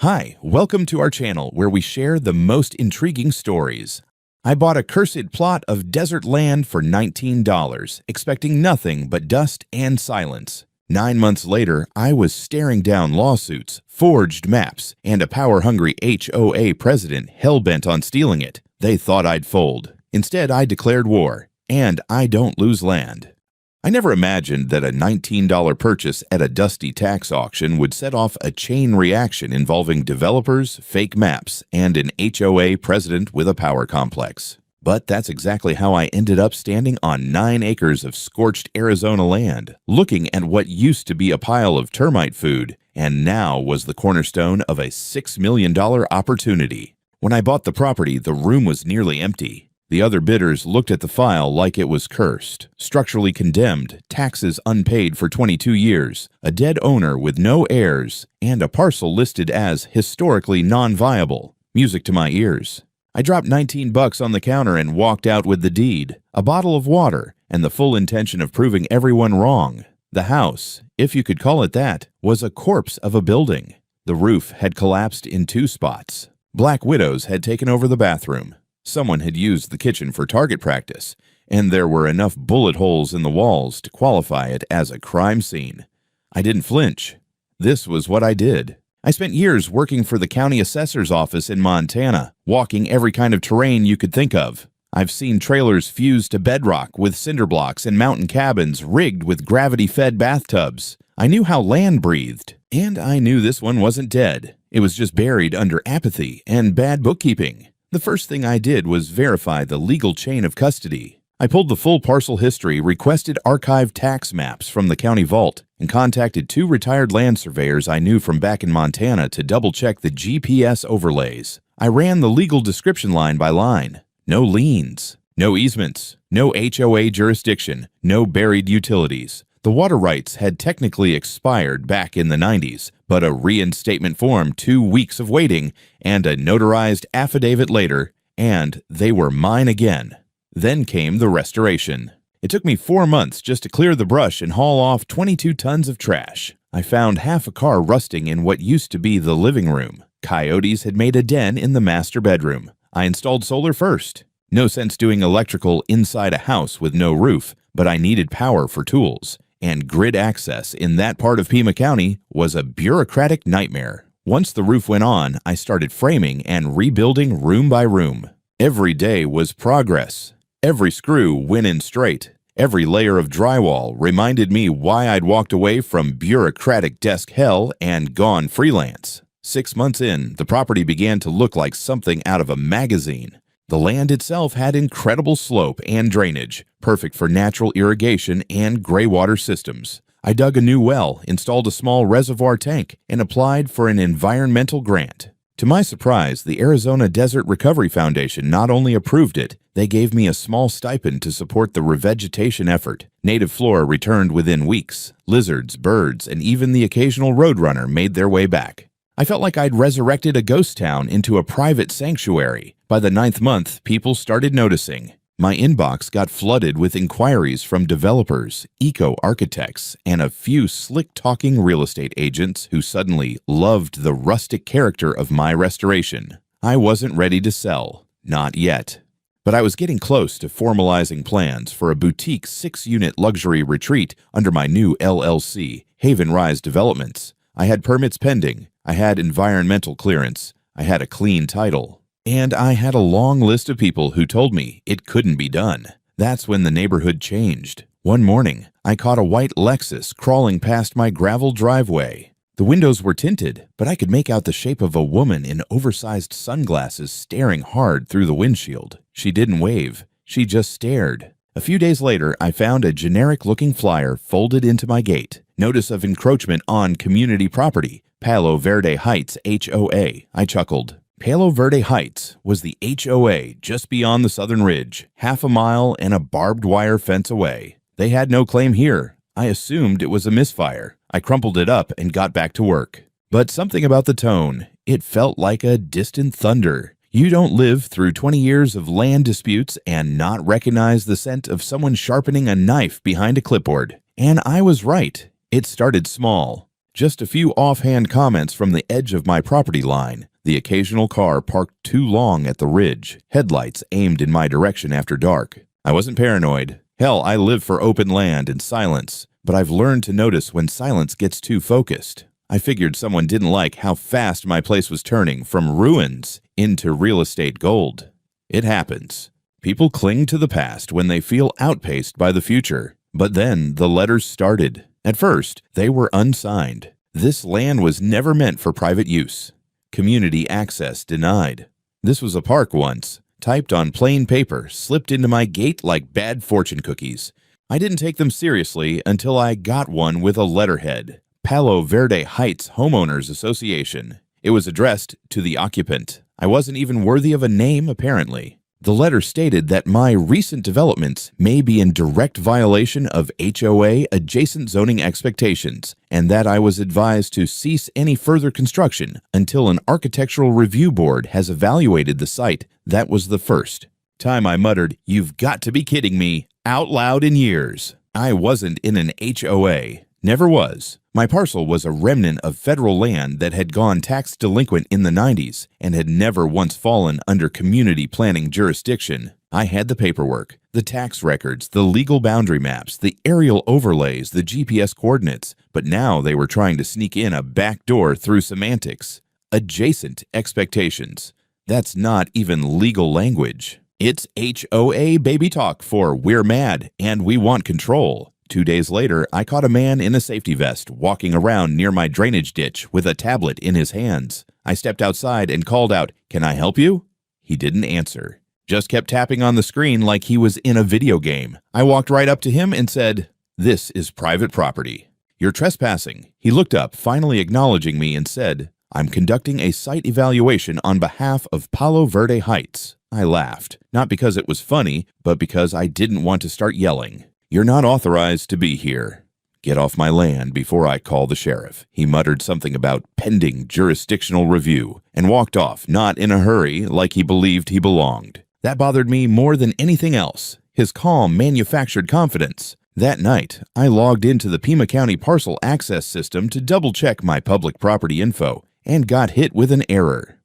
Hi, welcome to our channel where we share the most intriguing stories. I bought a cursed plot of desert land for $19, expecting nothing but dust and silence. 9 months later, I was staring down lawsuits, forged maps, and a power-hungry HOA president hell-bent on stealing it. They thought I'd fold. Instead, I declared war, and I don't lose land. I never imagined that a $19 purchase at a dusty tax auction would set off a chain reaction involving developers, fake maps, and an HOA president with a power complex. But that's exactly how I ended up standing on 9 acres of scorched Arizona land, looking at what used to be a pile of termite food, and now was the cornerstone of a $6 million opportunity. When I bought the property, the room was nearly empty. The other bidders looked at the file like it was cursed. Structurally condemned, taxes unpaid for 22 years, a dead owner with no heirs, and a parcel listed as historically non-viable. Music to my ears. I dropped $19 on the counter and walked out with the deed, a bottle of water, and the full intention of proving everyone wrong. The house, if you could call it that, was a corpse of a building. The roof had collapsed in 2 spots. Black widows had taken over the bathroom. Someone had used the kitchen for target practice, and there were enough bullet holes in the walls to qualify it as a crime scene. I didn't flinch. This was what I did. I spent years working for the county assessor's office in Montana, walking every kind of terrain you could think of. I've seen trailers fused to bedrock with cinder blocks and mountain cabins rigged with gravity-fed bathtubs. I knew how land breathed, and I knew this one wasn't dead. It was just buried under apathy and bad bookkeeping. The first thing I did was verify the legal chain of custody. I pulled the full parcel history, requested archived tax maps from the county vault, and contacted 2 retired land surveyors I knew from back in Montana to double-check the GPS overlays. I ran the legal description line by line. No liens, no easements, no HOA jurisdiction, no buried utilities. The water rights had technically expired back in the 90s, but a reinstatement form, 2 weeks of waiting, and a notarized affidavit later, and they were mine again. Then came the restoration. It took me 4 months just to clear the brush and haul off 22 tons of trash. I found half a car rusting in what used to be the living room. Coyotes had made a den in the master bedroom. I installed solar first. No sense doing electrical inside a house with no roof, but I needed power for tools. And grid access in that part of Pima County was a bureaucratic nightmare. Once the roof went on, I started framing and rebuilding room by room. Every day was progress. Every screw went in straight. Every layer of drywall reminded me why I'd walked away from bureaucratic desk hell and gone freelance. 6 months in, the property began to look like something out of a magazine. The land itself had incredible slope and drainage, perfect for natural irrigation and gray water systems. I dug a new well, installed a small reservoir tank, and applied for an environmental grant. To my surprise, the Arizona Desert Recovery Foundation not only approved it, they gave me a small stipend to support the revegetation effort. Native flora returned within weeks. Lizards, birds, and even the occasional roadrunner made their way back. I felt like I'd resurrected a ghost town into a private sanctuary. By the 9th month, people started noticing. My inbox got flooded with inquiries from developers, eco-architects, and a few slick-talking real estate agents who suddenly loved the rustic character of my restoration. I wasn't ready to sell. Not yet. But I was getting close to formalizing plans for a boutique 6-unit luxury retreat under my new LLC, Haven Rise Developments. I had permits pending. I had environmental clearance. I had a clean title. And I had a long list of people who told me it couldn't be done. That's when the neighborhood changed. One morning, I caught a white Lexus crawling past my gravel driveway. The windows were tinted, but I could make out the shape of a woman in oversized sunglasses staring hard through the windshield. She didn't wave. She just stared. A few days later, I found a generic-looking flyer folded into my gate. Notice of encroachment on community property. Palo Verde Heights HOA. I chuckled. Palo Verde Heights was the HOA just beyond the southern ridge, half a mile and a barbed wire fence away. They had no claim here. I assumed it was a misfire. I crumpled it up and got back to work. But something about the tone, it felt like a distant thunder. You don't live through 20 years of land disputes and not recognize the scent of someone sharpening a knife behind a clipboard. And I was right. It started small. Just a few offhand comments from the edge of my property line. The occasional car parked too long at the ridge, headlights aimed in my direction after dark. I wasn't paranoid. Hell, I live for open land and silence, but I've learned to notice when silence gets too focused. I figured someone didn't like how fast my place was turning from ruins into real estate gold. It happens. People cling to the past when they feel outpaced by the future. But then the letters started. At first, they were unsigned. This land was never meant for private use. Community access denied. This was a park once. Typed on plain paper, slipped into my gate like bad fortune cookies. I didn't take them seriously until I got one with a letterhead. Palo Verde Heights Homeowners Association. It was addressed to the occupant. I wasn't even worthy of a name, apparently. The letter stated that my recent developments may be in direct violation of HOA adjacent zoning expectations, and that I was advised to cease any further construction until an architectural review board has evaluated the site. That was the first time I muttered, "You've got to be kidding me," out loud in years. I wasn't in an HOA. Never was. My parcel was a remnant of federal land that had gone tax delinquent in the 90s and had never once fallen under community planning jurisdiction. I had the paperwork, the tax records, the legal boundary maps, the aerial overlays, the GPS coordinates, but now they were trying to sneak in a back door through semantics. Adjacent expectations. That's not even legal language. It's HOA baby talk for "we're mad and we want control." 2 days later, I caught a man in a safety vest walking around near my drainage ditch with a tablet in his hands. I stepped outside and called out, "Can I help you?" He didn't answer. Just kept tapping on the screen like he was in a video game. I walked right up to him and said, "This is private property. You're trespassing." He looked up, finally acknowledging me, and said, "I'm conducting a site evaluation on behalf of Palo Verde Heights." I laughed, not because it was funny, but because I didn't want to start yelling. "You're not authorized to be here. Get off my land before I call the sheriff." He muttered something about pending jurisdictional review and walked off, not in a hurry like he believed he belonged. That bothered me more than anything else, his calm, manufactured confidence. That night, I logged into the Pima County parcel access system to double-check my public property info and got hit with an error.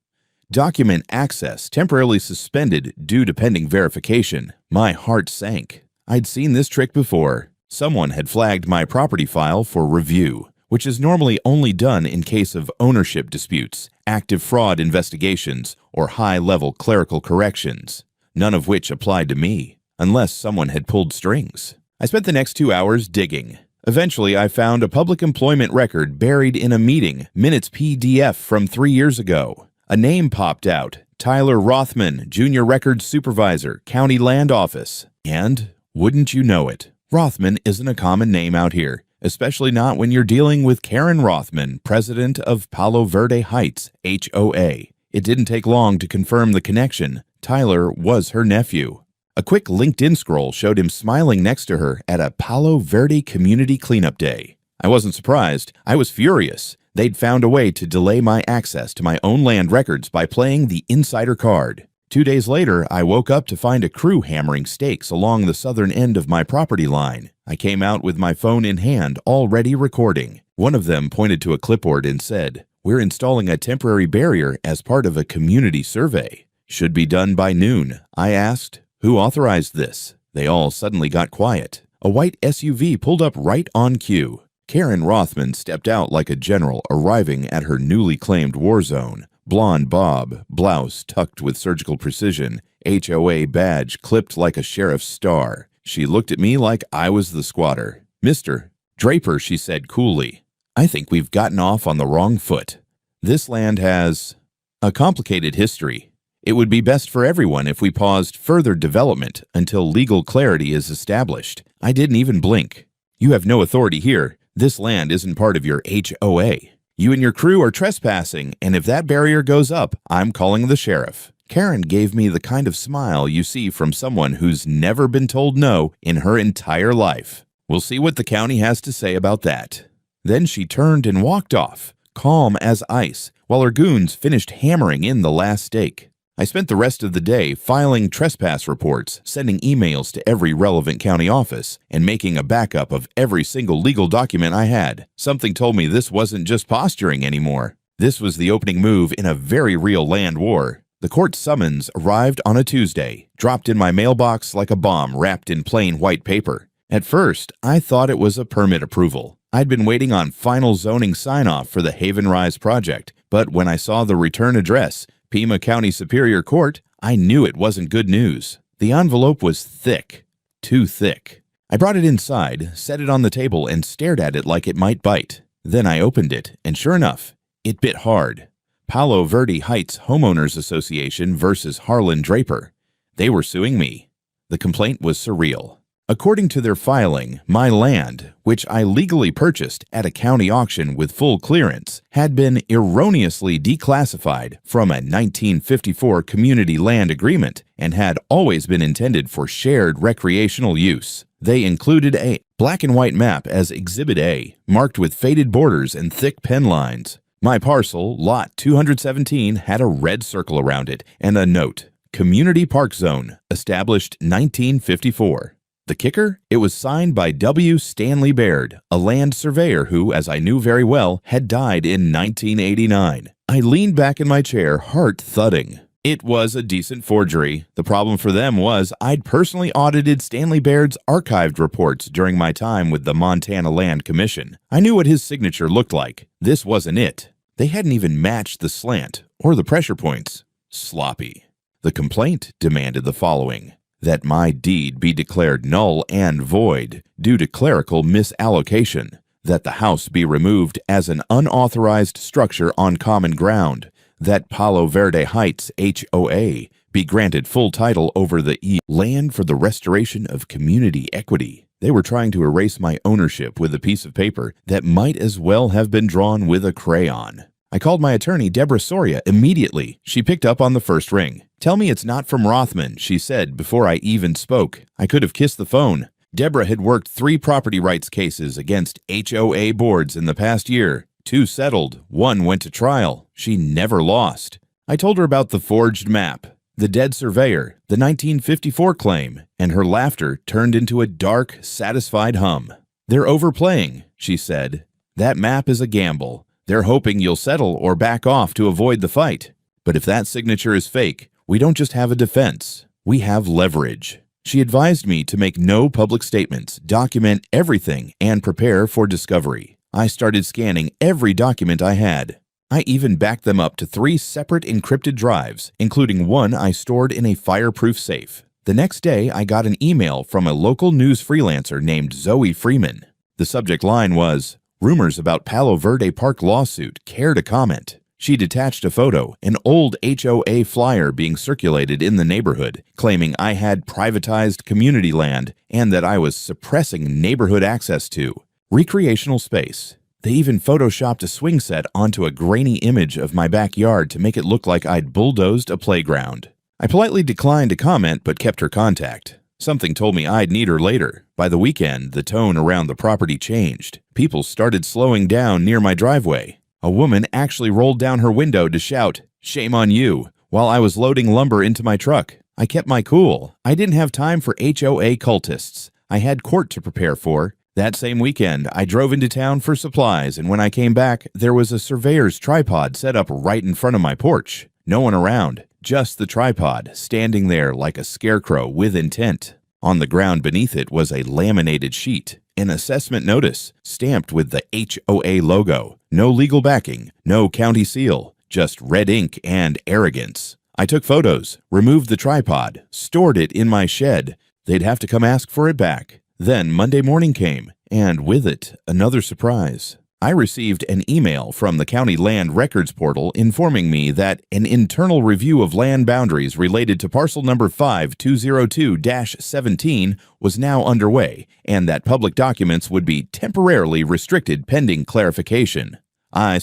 Document access temporarily suspended due to pending verification. My heart sank. I'd seen this trick before. Someone had flagged my property file for review, which is normally only done in case of ownership disputes, active fraud investigations, or high-level clerical corrections, none of which applied to me, unless someone had pulled strings. I spent the next 2 hours digging. Eventually, I found a public employment record buried in a meeting minutes PDF from 3 years ago. A name popped out, Tyler Rothman, Junior Records Supervisor, County Land Office. And wouldn't you know it, Rothman isn't a common name out here, especially not when you're dealing with Karen Rothman, president of Palo Verde Heights, HOA. It didn't take long to confirm the connection. Tyler was her nephew. A quick LinkedIn scroll showed him smiling next to her at a Palo Verde Community Cleanup Day. I wasn't surprised. I was furious. They'd found a way to delay my access to my own land records by playing the insider card. 2 days later, I woke up to find a crew hammering stakes along the southern end of my property line. I came out with my phone in hand, already recording. One of them pointed to a clipboard and said, "We're installing a temporary barrier as part of a community survey. Should be done by noon." I asked, "Who authorized this?" They all suddenly got quiet. A white SUV pulled up right on cue. Karen Rothman stepped out like a general arriving at her newly claimed war zone. Blonde bob, blouse tucked with surgical precision, HOA badge clipped like a sheriff's star. She looked at me like I was the squatter. "Mr. Draper," she said coolly, "I think we've gotten off on the wrong foot. This land has a complicated history. It would be best for everyone if we paused further development until legal clarity is established." I didn't even blink. "You have no authority here. This land isn't part of your HOA. You and your crew are trespassing, and if that barrier goes up, I'm calling the sheriff." Karen gave me the kind of smile you see from someone who's never been told no in her entire life. "We'll see what the county has to say about that." Then she turned and walked off, calm as ice, while her goons finished hammering in the last stake. I spent the rest of the day filing trespass reports, sending emails to every relevant county office, and making a backup of every single legal document I had. Something told me this wasn't just posturing anymore. This was the opening move in a very real land war. The court summons arrived on a Tuesday, dropped in my mailbox like a bomb wrapped in plain white paper. At first, I thought it was a permit approval. I'd been waiting on final zoning sign-off for the Haven Rise project, but when I saw the return address, Pima County Superior Court, I knew it wasn't good news. The envelope was thick. Too thick. I brought it inside, set it on the table, and stared at it like it might bite. Then I opened it, and sure enough, it bit hard. Palo Verde Heights Homeowners Association versus Harlan Draper. They were suing me. The complaint was surreal. According to their filing, my land, which I legally purchased at a county auction with full clearance, had been erroneously declassified from a 1954 community land agreement and had always been intended for shared recreational use. They included a black and white map as Exhibit A, marked with faded borders and thick pen lines. My parcel, Lot 217, had a red circle around it and a note, Community Park Zone, established 1954. The kicker? It was signed by W. Stanley Baird, a land surveyor who, as I knew very well, had died in 1989. I leaned back in my chair, heart thudding. It was a decent forgery. The problem for them was I'd personally audited Stanley Baird's archived reports during my time with the Montana Land Commission. I knew what his signature looked like. This wasn't it. They hadn't even matched the slant or the pressure points. Sloppy. The complaint demanded the following: that my deed be declared null and void due to clerical misallocation, that the house be removed as an unauthorized structure on common ground, that Palo Verde Heights HOA be granted full title over the land for the restoration of community equity. They were trying to erase my ownership with a piece of paper that might as well have been drawn with a crayon. I called my attorney, Deborah Soria, immediately. She picked up on the first ring. "Tell me it's not from Rothman," she said before I even spoke. I could have kissed the phone. Deborah had worked 3 property rights cases against HOA boards in the past year. 2 settled, 1 went to trial. She never lost. I told her about the forged map, the dead surveyor, the 1954 claim, and her laughter turned into a dark, satisfied hum. "They're overplaying," she said. "That map is a gamble. They're hoping you'll settle or back off to avoid the fight. But if that signature is fake, we don't just have a defense, we have leverage." She advised me to make no public statements, document everything, and prepare for discovery. I started scanning every document I had. I even backed them up to 3 separate encrypted drives, including one I stored in a fireproof safe. The next day, I got an email from a local news freelancer named Zoe Freeman. The subject line was, "Rumors about Palo Verde Park lawsuit, care to comment?" She detached a photo, an old HOA flyer being circulated in the neighborhood, claiming I had privatized community land and that I was suppressing neighborhood access to recreational space. They even photoshopped a swing set onto a grainy image of my backyard to make it look like I'd bulldozed a playground. I politely declined to comment but kept her contact. Something told me I'd need her later. By the weekend, the tone around the property changed. People started slowing down near my driveway. A woman actually rolled down her window to shout, "Shame on you," while I was loading lumber into my truck. I kept my cool. I didn't have time for HOA cultists. I had court to prepare for. That same weekend, I drove into town for supplies, and when I came back, there was a surveyor's tripod set up right in front of my porch. No one around, just the tripod, standing there like a scarecrow with intent. On the ground beneath it was a laminated sheet, an assessment notice, stamped with the HOA logo. No legal backing, no county seal, just red ink and arrogance. I took photos, removed the tripod, stored it in my shed. They'd have to come ask for it back. Then Monday morning came, and with it, another surprise. I received an email from the County Land Records Portal informing me that an internal review of land boundaries related to parcel number 5202-17 was now underway, and that public documents would be temporarily restricted pending clarification. I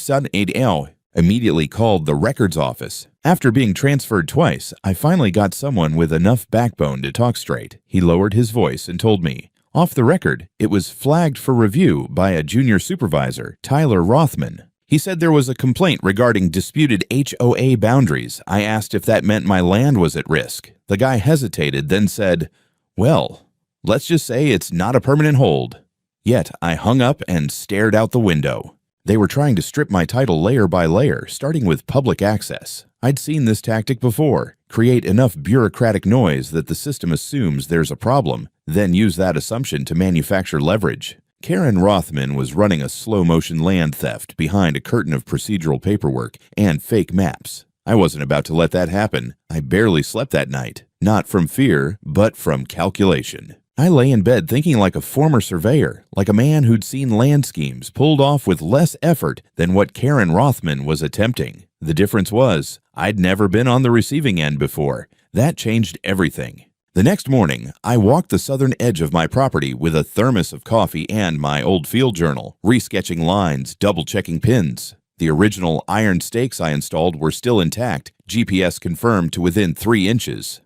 immediately called the records office. After being transferred twice, I finally got someone with enough backbone to talk straight. He lowered his voice and told me, off the record, it was flagged for review by a junior supervisor, Tyler Rothman. He said there was a complaint regarding disputed HOA boundaries. I asked if that meant my land was at risk. The guy hesitated, then said, "Well, let's just say it's not a permanent hold." Yet I hung up and stared out the window. They were trying to strip my title layer by layer, starting with public access. I'd seen this tactic before. Create enough bureaucratic noise that the system assumes there's a problem, then use that assumption to manufacture leverage. Karen Rothman was running a slow-motion land theft behind a curtain of procedural paperwork and fake maps. I wasn't about to let that happen. I barely slept that night, not from fear, but from calculation. I lay in bed thinking like a former surveyor, like a man who'd seen land schemes pulled off with less effort than what Karen Rothman was attempting. The difference was, I'd never been on the receiving end before. That changed everything. The next morning, I walked the southern edge of my property with a thermos of coffee and my old field journal, resketching lines, double-checking pins. The original iron stakes I installed were still intact, GPS confirmed to within 3 inches.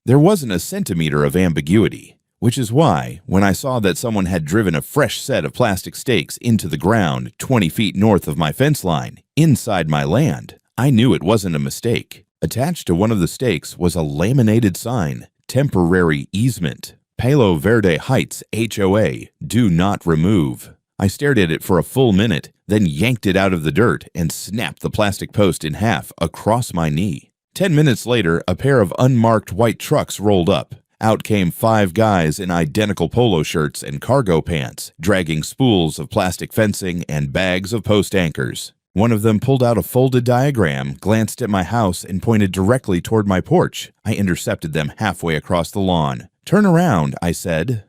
There wasn't a centimeter of ambiguity, which is why, when I saw that someone had driven a fresh set of plastic stakes into the ground 20 feet north of my fence line, inside my land, I knew it wasn't a mistake. Attached to one of the stakes was a laminated sign, "Temporary Easement. Palo Verde Heights HOA. Do not remove." I stared at it for a full minute, then yanked it out of the dirt and snapped the plastic post in half across my knee. 10 minutes later, a pair of unmarked white trucks rolled up. Out came 5 guys in identical polo shirts and cargo pants, dragging spools of plastic fencing and bags of post anchors. One of them pulled out a folded diagram, glanced at my house, and pointed directly toward my porch. I intercepted them halfway across the lawn. "Turn around," I said.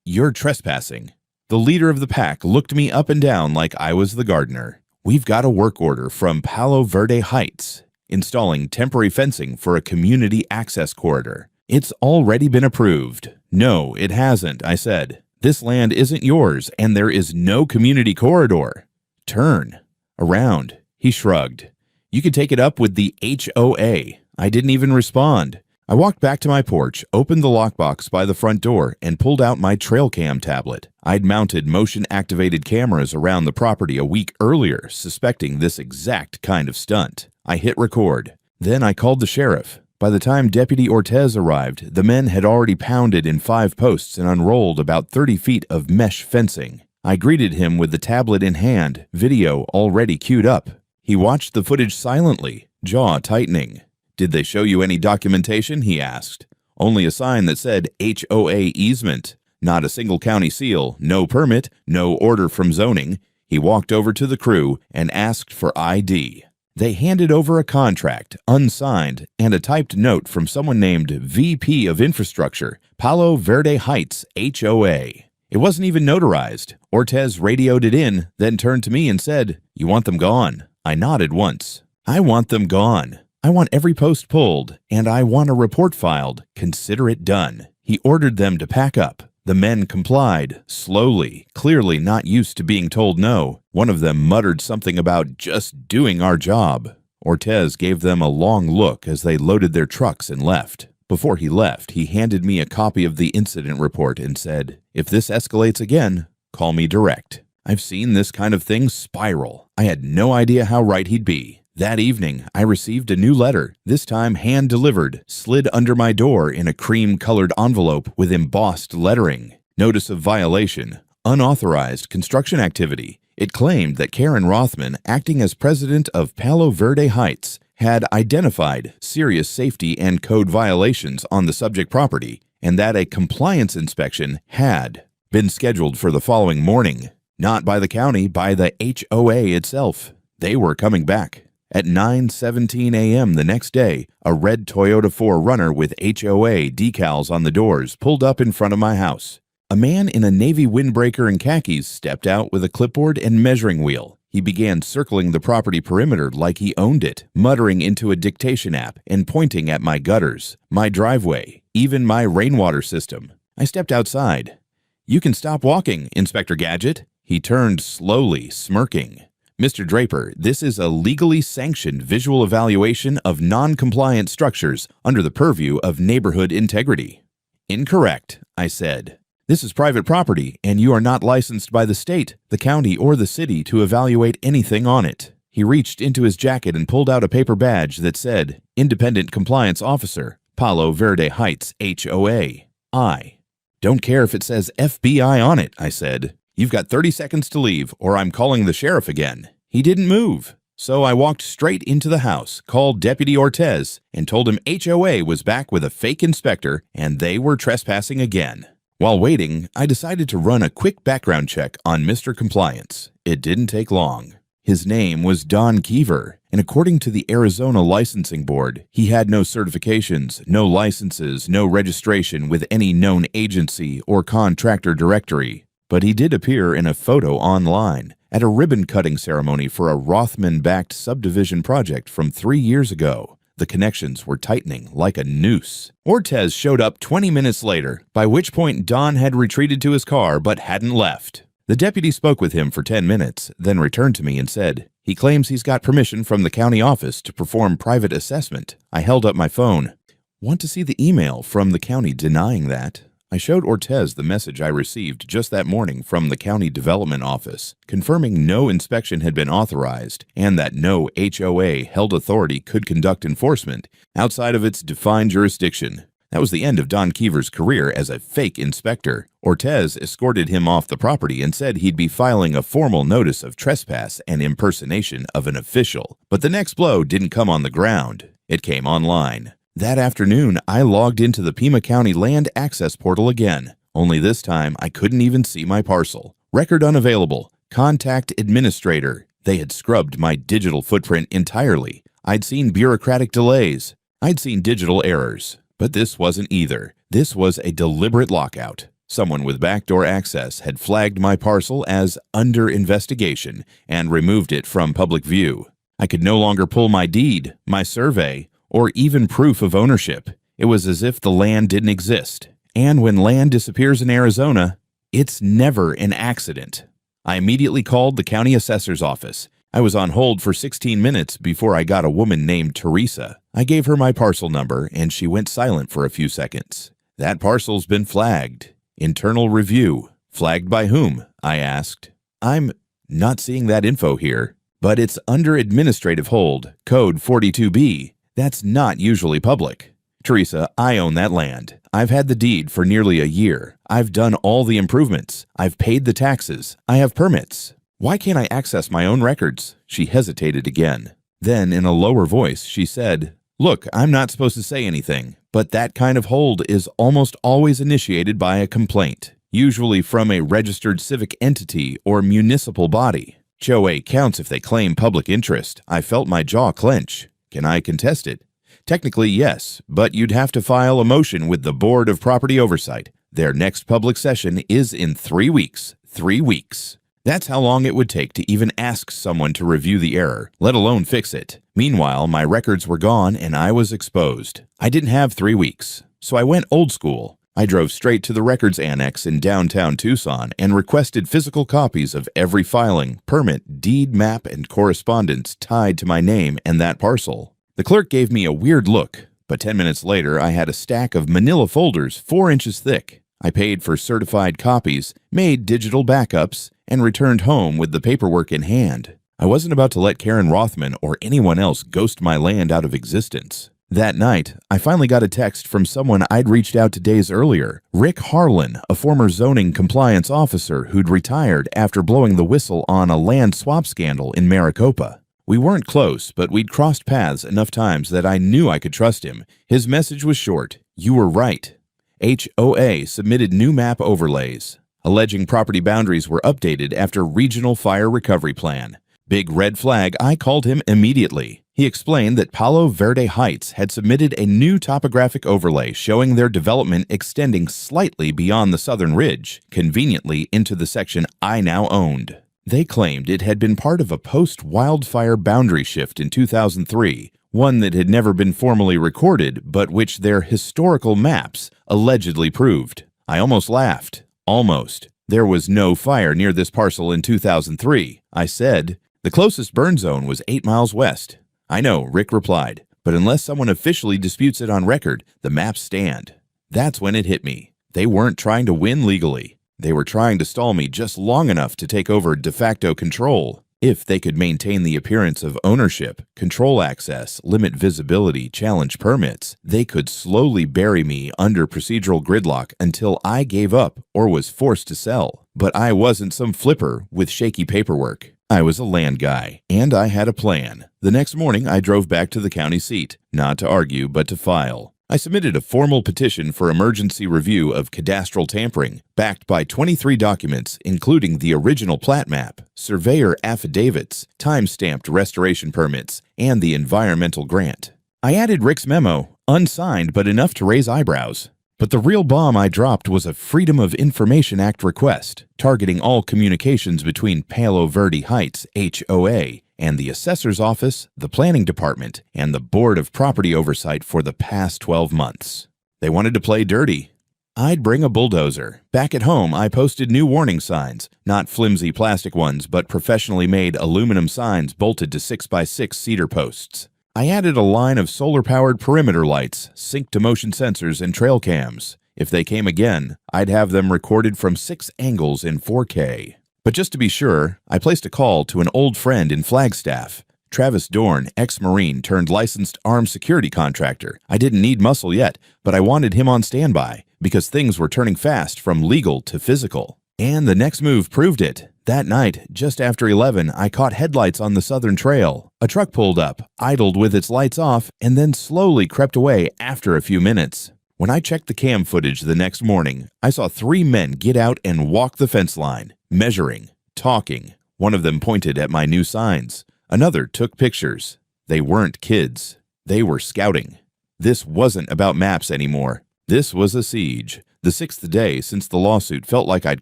"You're trespassing." The leader of the pack looked me up and down like I was the gardener. "We've got a work order from Palo Verde Heights, installing temporary fencing for a community access corridor. It's already been approved." "No, it hasn't," I said. "This land isn't yours, and there is no community corridor." "Turn around." He shrugged. "You could take it up with the HOA." I didn't even respond. I walked back to my porch, opened the lockbox by the front door, and pulled out my trail cam tablet. I'd mounted motion-activated cameras around the property a week earlier, suspecting this exact kind of stunt. I hit record. Then I called the sheriff. By the time Deputy Ortez arrived, the men had already pounded in 5 posts and unrolled about 30 feet of mesh fencing. I greeted him with the tablet in hand, video already queued up. He watched the footage silently, jaw tightening. "Did they show you any documentation?" he asked. "Only a sign that said HOA easement. Not a single county seal, no permit, no order from zoning." He walked over to the crew and asked for ID. They handed over a contract, unsigned, and a typed note from someone named VP of Infrastructure, Palo Verde Heights HOA. It wasn't even notarized. Ortez radioed it in, then turned to me and said, "You want them gone?" I nodded once. "I want them gone. I want every post pulled, and I want a report filed. Consider it done." He ordered them to pack up. The men complied, slowly, clearly not used to being told no. One of them muttered something about just doing our job. Ortez gave them a long look as they loaded their trucks and left. Before he left, he handed me a copy of the incident report and said, "If this escalates again, call me direct." I've seen this kind of thing spiral. I had no idea how right he'd be. That evening, I received a new letter, this time hand-delivered, slid under my door in a cream-colored envelope with embossed lettering. Notice of violation, unauthorized construction activity. It claimed that Karen Rothman, acting as president of Palo Verde Heights, had identified serious safety and code violations on the subject property, and that a compliance inspection had been scheduled for the following morning. Not by the county, by the HOA itself. They were coming back. At 9:17 a.m. the next day, a red Toyota 4Runner with HOA decals on the doors pulled up in front of my house. A man in a navy windbreaker and khakis stepped out with a clipboard and measuring wheel. He began circling the property perimeter like he owned it, muttering into a dictation app and pointing at my gutters, my driveway, even my rainwater system. I stepped outside. "You can stop walking, Inspector Gadget." He turned slowly, smirking. "Mr. Draper, this is a legally sanctioned visual evaluation of non-compliant structures under the purview of neighborhood integrity." "Incorrect," I said. "This is private property, and you are not licensed by the state, the county, or the city to evaluate anything on it." He reached into his jacket and pulled out a paper badge that said, Independent Compliance Officer, Palo Verde Heights, HOA. I. Don't care if it says FBI on it, I said. You've got 30 seconds to leave, or I'm calling the sheriff again. He didn't move. So I walked straight into the house, called Deputy Ortez, and told him HOA was back with a fake inspector and they were trespassing again. While waiting, I decided to run a quick background check on Mr. Compliance. It didn't take long. His name was Don Keever, and according to the Arizona Licensing Board, he had no certifications, no licenses, no registration with any known agency or contractor directory. But he did appear in a photo online at a ribbon-cutting ceremony for a Rothman-backed subdivision project from 3 years ago. The connections were tightening like a noose. Ortez showed up 20 minutes later, by which point Don had retreated to his car but hadn't left. The deputy spoke with him for 10 minutes, then returned to me and said, he claims he's got permission from the county office to perform private assessment. I held up my phone. Want to see the email from the county denying that? I showed Ortez the message I received just that morning from the county development office, confirming no inspection had been authorized and that no HOA held authority could conduct enforcement outside of its defined jurisdiction. That was the end of Don Keever's career as a fake inspector. Ortez escorted him off the property and said he'd be filing a formal notice of trespass and impersonation of an official. But the next blow didn't come on the ground. It came online. That afternoon, I logged into the Pima County Land Access Portal again. Only this time, I couldn't even see my parcel. Record unavailable. Contact administrator. They had scrubbed my digital footprint entirely. I'd seen bureaucratic delays. I'd seen digital errors. But this wasn't either. This was a deliberate lockout. Someone with backdoor access had flagged my parcel as under investigation and removed it from public view. I could no longer pull my deed, my survey, or even proof of ownership. It was as if the land didn't exist. And when land disappears in Arizona, it's never an accident. I immediately called the county assessor's office. I was on hold for 16 minutes before I got a woman named Teresa. I gave her my parcel number and she went silent for a few seconds. That parcel's been flagged. Internal review. Flagged by whom? I asked. I'm not seeing that info here, but it's under administrative hold, code 42B. That's not usually public. Teresa, I own that land. I've had the deed for nearly a year. I've done all the improvements. I've paid the taxes. I have permits. Why can't I access my own records? She hesitated again. Then, in a lower voice, she said, Look, I'm not supposed to say anything, but that kind of hold is almost always initiated by a complaint, usually from a registered civic entity or municipal body. HOA counts if they claim public interest. I felt my jaw clench. Can I contest it? Technically, yes, but you'd have to file a motion with the Board of Property Oversight. Their next public session is in 3 weeks. 3 weeks. That's how long it would take to even ask someone to review the error, let alone fix it. Meanwhile, my records were gone and I was exposed. I didn't have 3 weeks, so I went old school. I drove straight to the records annex in downtown Tucson and requested physical copies of every filing, permit, deed, map, and correspondence tied to my name and that parcel. The clerk gave me a weird look, but 10 minutes later I had a stack of manila folders 4 inches thick. I paid for certified copies, made digital backups, and returned home with the paperwork in hand. I wasn't about to let Karen Rothman or anyone else ghost my land out of existence. That night, I finally got a text from someone I'd reached out to days earlier, Rick Harlan, a former zoning compliance officer who'd retired after blowing the whistle on a land swap scandal in Maricopa. We weren't close, but we'd crossed paths enough times that I knew I could trust him. His message was short. You were right. HOA submitted new map overlays, alleging property boundaries were updated after regional fire recovery plan. Big red flag, I called him immediately. He explained that Palo Verde Heights had submitted a new topographic overlay showing their development extending slightly beyond the southern ridge, conveniently into the section I now owned. They claimed it had been part of a post-wildfire boundary shift in 2003, one that had never been formally recorded, but which their historical maps allegedly proved. I almost laughed. Almost. There was no fire near this parcel in 2003. I said, the closest burn zone was 8 miles west. I know, Rick replied, but unless someone officially disputes it on record, the maps stand. That's when it hit me. They weren't trying to win legally. They were trying to stall me just long enough to take over de facto control. If they could maintain the appearance of ownership, control access, limit visibility, challenge permits, they could slowly bury me under procedural gridlock until I gave up or was forced to sell. But I wasn't some flipper with shaky paperwork. I was a land guy, and I had a plan. The next morning, I drove back to the county seat, not to argue, but to file. I submitted a formal petition for emergency review of cadastral tampering, backed by 23 documents, including the original plat map, surveyor affidavits, time-stamped restoration permits, and the environmental grant. I added Rick's memo, unsigned but enough to raise eyebrows. But the real bomb I dropped was a Freedom of Information Act request, targeting all communications between Palo Verde Heights HOA and the Assessor's Office, the Planning Department, and the Board of Property Oversight for the past 12 months. They wanted to play dirty. I'd bring a bulldozer. Back at home, I posted new warning signs, not flimsy plastic ones, but professionally made aluminum signs bolted to 6x6 cedar posts. I added a line of solar-powered perimeter lights, sync-to-motion sensors, and trail cams. If they came again, I'd have them recorded from 6 angles in 4K. But just to be sure, I placed a call to an old friend in Flagstaff. Travis Dorn, ex-Marine turned licensed armed security contractor. I didn't need muscle yet, but I wanted him on standby because things were turning fast from legal to physical. And the next move proved it. That night, just after 11, I caught headlights on the Southern Trail. A truck pulled up, idled with its lights off, and then slowly crept away after a few minutes. When I checked the cam footage the next morning, I saw 3 men get out and walk the fence line, measuring, talking. One of them pointed at my new signs. Another took pictures. They weren't kids. They were scouting. This wasn't about maps anymore. This was a siege. The 6th day since the lawsuit felt like I'd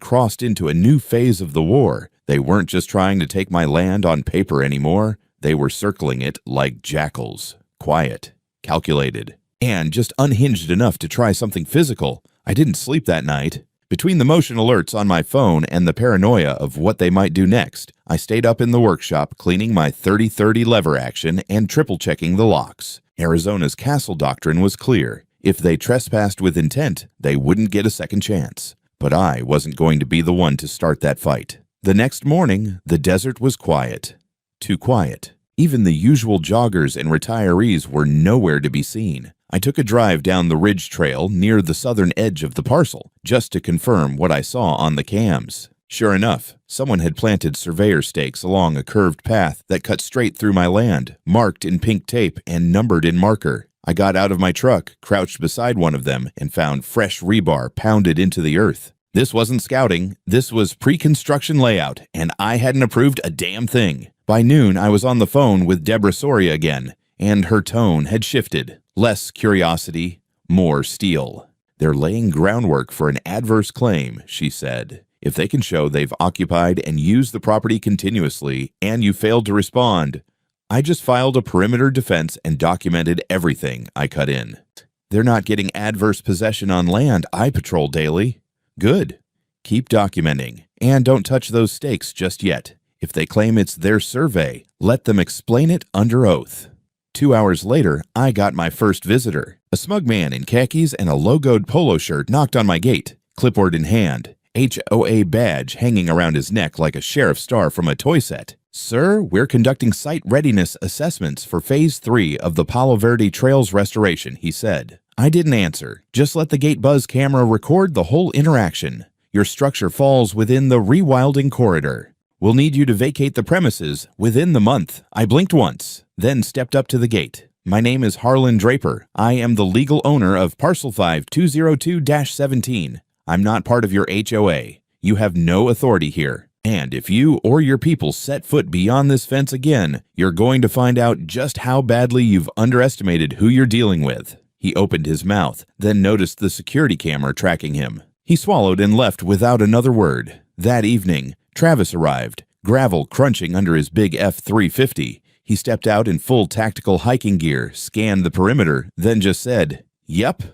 crossed into a new phase of the war. They weren't just trying to take my land on paper anymore. They were circling it like jackals. Quiet, calculated, and just unhinged enough to try something physical. I didn't sleep that night. Between the motion alerts on my phone and the paranoia of what they might do next, I stayed up in the workshop cleaning my 30-30 lever action and triple-checking the locks. Arizona's castle doctrine was clear. If they trespassed with intent, they wouldn't get a second chance. But I wasn't going to be the one to start that fight. The next morning, the desert was quiet. Too quiet. Even the usual joggers and retirees were nowhere to be seen. I took a drive down the ridge trail near the southern edge of the parcel, just to confirm what I saw on the cams. Sure enough, someone had planted surveyor stakes along a curved path that cut straight through my land, marked in pink tape and numbered in marker. I got out of my truck, crouched beside one of them, and found fresh rebar pounded into the earth. This wasn't scouting, this was pre-construction layout, and I hadn't approved a damn thing. By noon, I was on the phone with Deborah Soria again, and her tone had shifted. Less curiosity, more steel. They're laying groundwork for an adverse claim, she said. If they can show they've occupied and used the property continuously, and you failed to respond, I just filed a perimeter defense and documented everything I cut in. They're not getting adverse possession on land I patrol daily. Good. Keep documenting. And don't touch those stakes just yet. If they claim it's their survey, let them explain it under oath. 2 hours later, I got my first visitor. A smug man in khakis and a logoed polo shirt knocked on my gate, clipboard in hand, HOA badge hanging around his neck like a sheriff's star from a toy set. Sir, we're conducting site readiness assessments for Phase 3 of the Palo Verde Trails restoration, he said. I didn't answer. Just let the gate buzz camera record the whole interaction. Your structure falls within the rewilding corridor. We'll need you to vacate the premises within the month. I blinked once, then stepped up to the gate. My name is Harlan Draper. I am the legal owner of Parcel 5202-17. I'm not part of your HOA. You have no authority here. And if you or your people set foot beyond this fence again, you're going to find out just how badly you've underestimated who you're dealing with. He opened his mouth, then noticed the security camera tracking him. He swallowed and left without another word. That evening, Travis arrived, gravel crunching under his big F-350. He stepped out in full tactical hiking gear, scanned the perimeter, then just said, "Yep."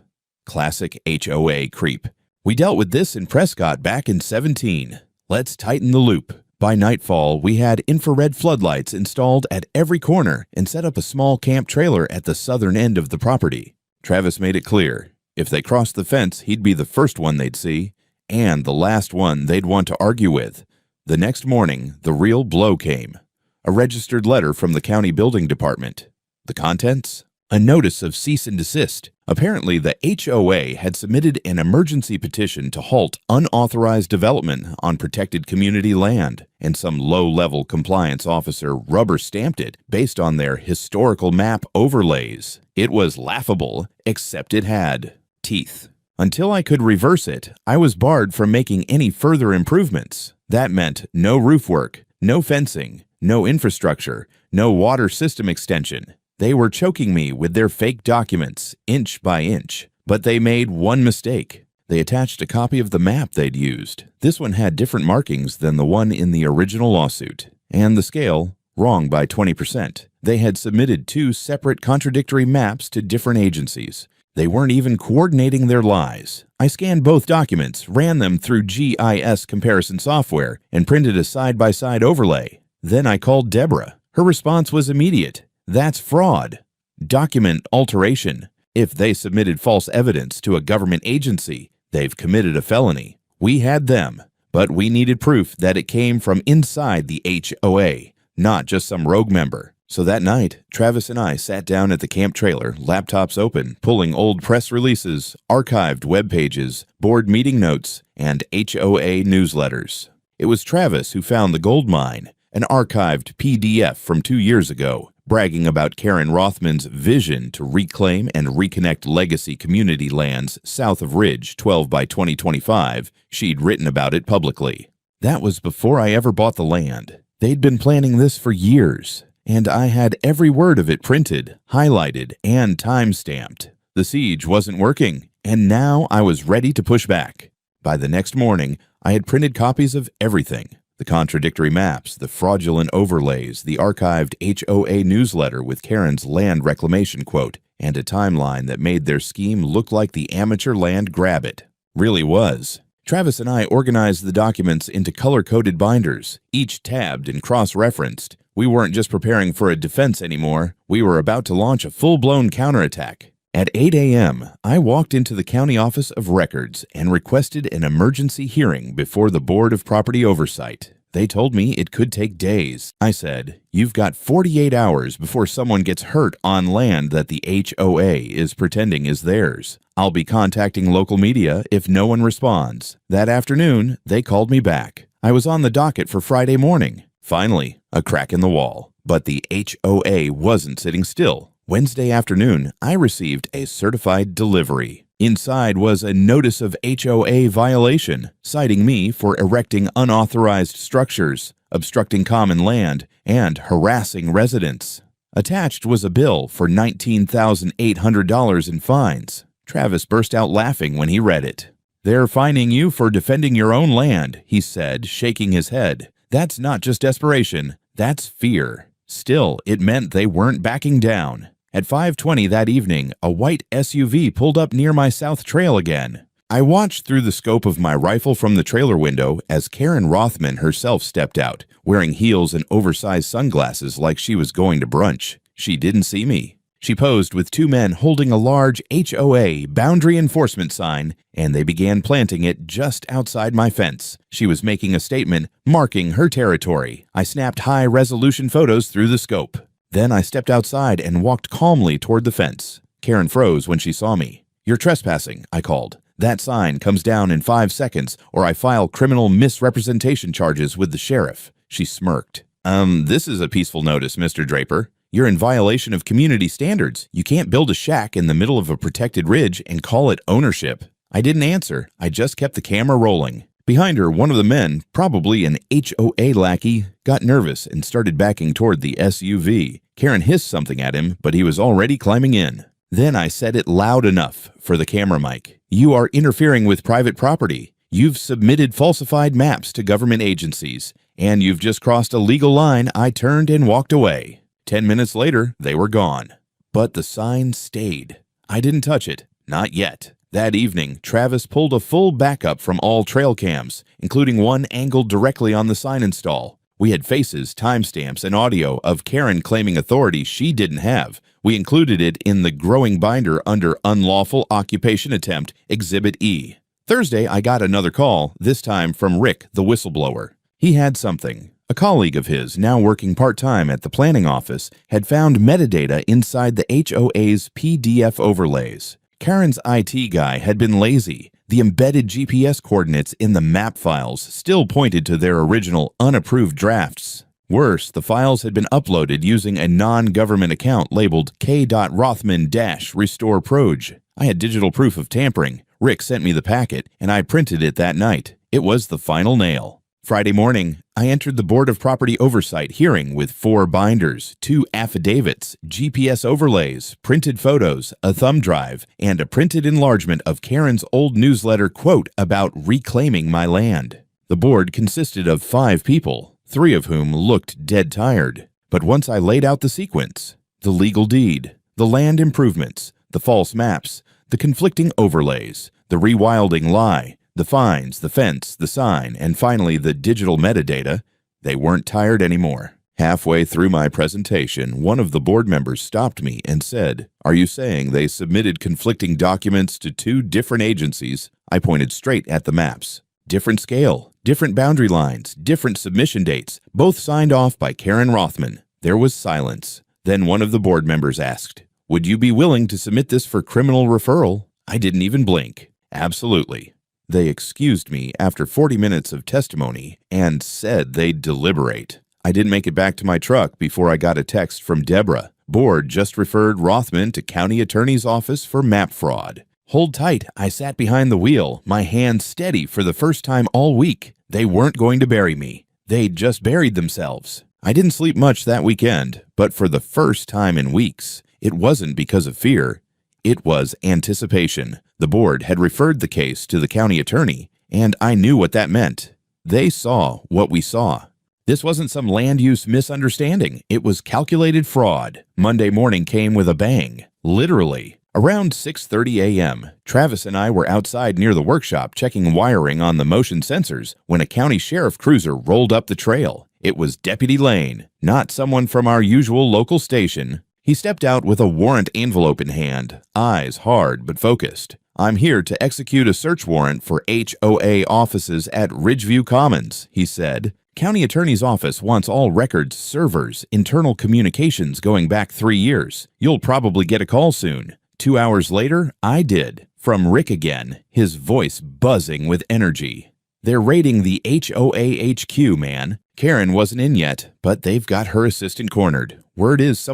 Classic HOA creep. We dealt with this in Prescott back in 17. Let's tighten the loop. By nightfall, we had infrared floodlights installed at every corner and set up a small camp trailer at the southern end of the property. Travis made it clear, if they crossed the fence, he'd be the first one they'd see, and the last one they'd want to argue with. The next morning, the real blow came. A registered letter from the county building department. The contents? A notice of cease and desist. Apparently, the HOA had submitted an emergency petition to halt unauthorized development on protected community land, and some low-level compliance officer rubber-stamped it based on their historical map overlays. It was laughable, except it had teeth. Until I could reverse it, I was barred from making any further improvements. That meant no roof work, no fencing, no infrastructure, no water system extension. They were choking me with their fake documents, inch by inch. But they made one mistake. They attached a copy of the map they'd used. This one had different markings than the one in the original lawsuit. And the scale, wrong by 20%. They had submitted 2 separate contradictory maps to different agencies. They weren't even coordinating their lies. I scanned both documents, ran them through GIS comparison software, and printed a side-by-side overlay. Then I called Deborah. Her response was immediate. That's fraud. Document alteration. If they submitted false evidence to a government agency, they've committed a felony. We had them, but we needed proof that it came from inside the HOA, not just some rogue member. So that night, Travis and I sat down at the camp trailer, laptops open, pulling old press releases, archived web pages, board meeting notes, and HOA newsletters. It was Travis who found the gold mine, an archived PDF from 2 years ago, bragging about Karen Rothman's vision to reclaim and reconnect legacy community lands south of Ridge 12 by 2025. She'd written about it publicly. That was before I ever bought the land. They'd been planning this for years, and I had every word of it printed, highlighted, and time-stamped. The siege wasn't working, and now I was ready to push back. By the next morning, I had printed copies of everything. The contradictory maps, the fraudulent overlays, the archived HOA newsletter with Karen's land reclamation quote, and a timeline that made their scheme look like the amateur land grab it. Really was. Travis and I organized the documents into color-coded binders, each tabbed and cross-referenced. We weren't just preparing for a defense anymore. We were about to launch a full-blown counterattack. At 8 a.m., I walked into the County Office of Records and requested an emergency hearing before the Board of Property Oversight. They told me it could take days. I said, "You've got 48 hours before someone gets hurt on land that the HOA is pretending is theirs. I'll be contacting local media if no one responds." That afternoon, they called me back. I was on the docket for Friday morning. Finally, a crack in the wall. But the HOA wasn't sitting still. Wednesday afternoon, I received a certified delivery. Inside was a notice of HOA violation, citing me for erecting unauthorized structures, obstructing common land, and harassing residents. Attached was a bill for $19,800 in fines. Travis burst out laughing when he read it. "They're fining you for defending your own land," he said, shaking his head. "That's not just desperation, that's fear." Still, it meant they weren't backing down. At 5:20 that evening, a white SUV pulled up near my south trail again. I watched through the scope of my rifle from the trailer window as Karen Rothman herself stepped out, wearing heels and oversized sunglasses like she was going to brunch. She didn't see me. She posed with 2 men holding a large HOA boundary enforcement sign, and they began planting it just outside my fence. She was making a statement, marking her territory. I snapped high-resolution photos through the scope. Then I stepped outside and walked calmly toward the fence. Karen froze when she saw me. "You're trespassing," I called. "That sign comes down in 5 seconds, or I file criminal misrepresentation charges with the sheriff." She smirked. This is a peaceful notice, Mr. Draper. You're in violation of community standards. You can't build a shack in the middle of a protected ridge and call it ownership." I didn't answer. I just kept the camera rolling. Behind her, one of the men, probably an HOA lackey, got nervous and started backing toward the SUV. Karen hissed something at him, but he was already climbing in. Then I said it loud enough for the camera mic. "You are interfering with private property. You've submitted falsified maps to government agencies, and you've just crossed a legal line." I turned and walked away. 10 minutes later, they were gone. But the sign stayed. I didn't touch it. Not yet. That evening, Travis pulled a full backup from all trail cams, including one angled directly on the sign install. We had faces, timestamps, and audio of Karen claiming authority she didn't have. We included it in the growing binder under Unlawful Occupation Attempt, Exhibit E. Thursday, I got another call, this time from Rick, the whistleblower. He had something, A colleague of his, now working part-time at the planning office, had found metadata inside the HOA's PDF overlays. Karen's IT guy had been lazy. The embedded GPS coordinates in the map files still pointed to their original unapproved drafts. Worse, the files had been uploaded using a non-government account labeled k.rothman-restoreproj. I had digital proof of tampering. Rick sent me the packet, and I printed it that night. It was the final nail. Friday morning, I entered the Board of Property Oversight hearing with 4 binders, 2 affidavits, GPS overlays, printed photos, a thumb drive, and a printed enlargement of Karen's old newsletter quote about reclaiming my land. The board consisted of 5 people, 3 of whom looked dead tired. But once I laid out the sequence, the legal deed, the land improvements, the false maps, the conflicting overlays, the rewilding lie, the fines, the fence, the sign, and finally the digital metadata, they weren't tired anymore. Halfway through my presentation, one of the board members stopped me and said, "Are you saying they submitted conflicting documents to 2 different agencies?" I pointed straight at the maps. Different scale, different boundary lines, different submission dates, both signed off by Karen Rothman. There was silence. Then one of the board members asked, "Would you be willing to submit this for criminal referral?" I didn't even blink. Absolutely. They excused me after 40 minutes of testimony and said they'd deliberate. I didn't make it back to my truck before I got a text from Deborah. Board just referred Rothman to county attorney's office for map fraud. Hold tight, I sat behind the wheel, my hands steady for the first time all week. They weren't going to bury me. They'd just buried themselves. I didn't sleep much that weekend, but for the first time in weeks, it wasn't because of fear. It was anticipation. The board had referred the case to the county attorney, and I knew what that meant. They saw what we saw. This wasn't some land use misunderstanding. It was calculated fraud. Monday morning came with a bang. Literally. Around 6:30 a.m., Travis and I were outside near the workshop checking wiring on the motion sensors when a county sheriff cruiser rolled up the trail. It was Deputy Lane, not someone from our usual local station. He stepped out with a warrant envelope in hand, eyes hard but focused. "I'm here to execute a search warrant for HOA offices at Ridgeview Commons," he said. "County Attorney's Office wants all records, servers, internal communications going back 3 years. You'll probably get a call soon." 2 hours later, I did. From Rick again, his voice buzzing with energy. "They're raiding the HOA HQ, man. Karen wasn't in yet, but they've got her assistant cornered. Word is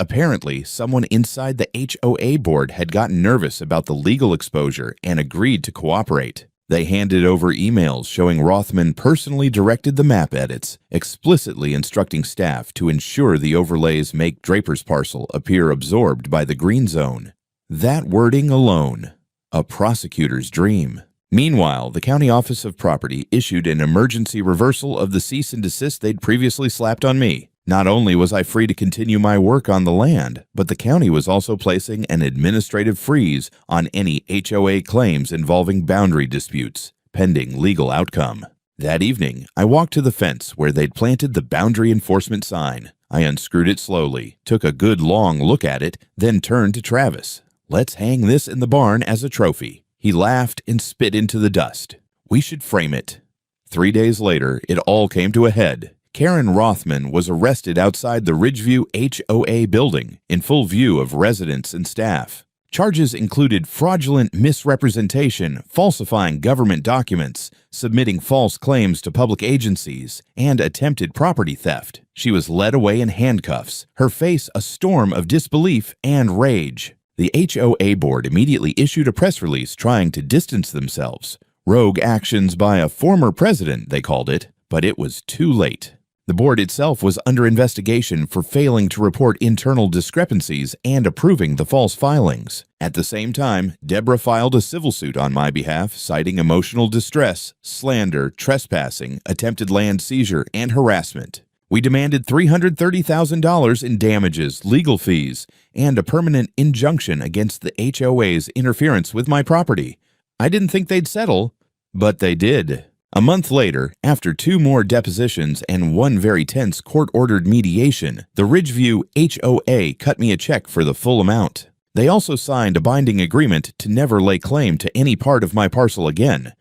apparently someone inside the HOA board had gotten nervous about the legal exposure and agreed to cooperate. They handed over emails showing Rothman personally directed the map edits, explicitly instructing staff to ensure the overlays make Draper's parcel appear absorbed by the green zone. That wording alone, a prosecutor's dream. Meanwhile, the County Office of Property issued an emergency reversal of the cease and desist they'd previously slapped on me. Not only was I free to continue my work on the land, but the county was also placing an administrative freeze on any HOA claims involving boundary disputes, pending legal outcome. That evening, I walked to the fence where they'd planted the boundary enforcement sign. I unscrewed it slowly, took a good long look at it, then turned to Travis. "Let's hang this in the barn as a trophy." He laughed and spit into the dust. "We should frame it." 3 days later, it all came to a head. Karen Rothman was arrested outside the Ridgeview HOA building in full view of residents and staff. Charges included fraudulent misrepresentation, falsifying government documents, submitting false claims to public agencies, and attempted property theft. She was led away in handcuffs, her face a storm of disbelief and rage. The HOA board immediately issued a press release trying to distance themselves. Rogue actions by a former president, they called it, but it was too late. The board itself was under investigation for failing to report internal discrepancies and approving the false filings. At the same time, Deborah filed a civil suit on my behalf, citing emotional distress, slander, trespassing, attempted land seizure, and harassment. We demanded $330,000 in damages, legal fees, and a permanent injunction against the HOA's interference with my property. I didn't think they'd settle, but they did. A month later, after 2 more depositions and 1 very tense court-ordered mediation, the Ridgeview HOA cut me a check for the full amount. They also signed a binding agreement to never lay claim to any part of my parcel again,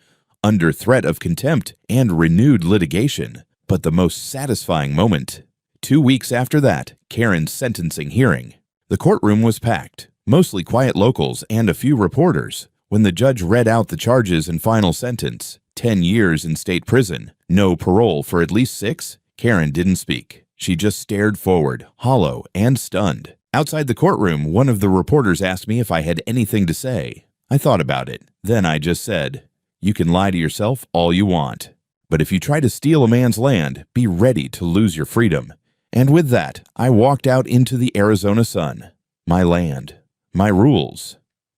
under threat of contempt and renewed litigation. But the most satisfying moment. 2 weeks after that, Karen's sentencing hearing. The courtroom was packed, mostly quiet locals and a few reporters. When the judge read out the charges and final sentence, 10 years in state prison, no parole for at least 6, Karen didn't speak. She just stared forward, hollow and stunned. Outside the courtroom, one of the reporters asked me if I had anything to say. I thought about it. Then I just said, "You can lie to yourself all you want. But if you try to steal a man's land, be ready to lose your freedom." And with that, I walked out into the Arizona sun. My land, my rules,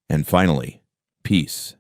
and finally, peace.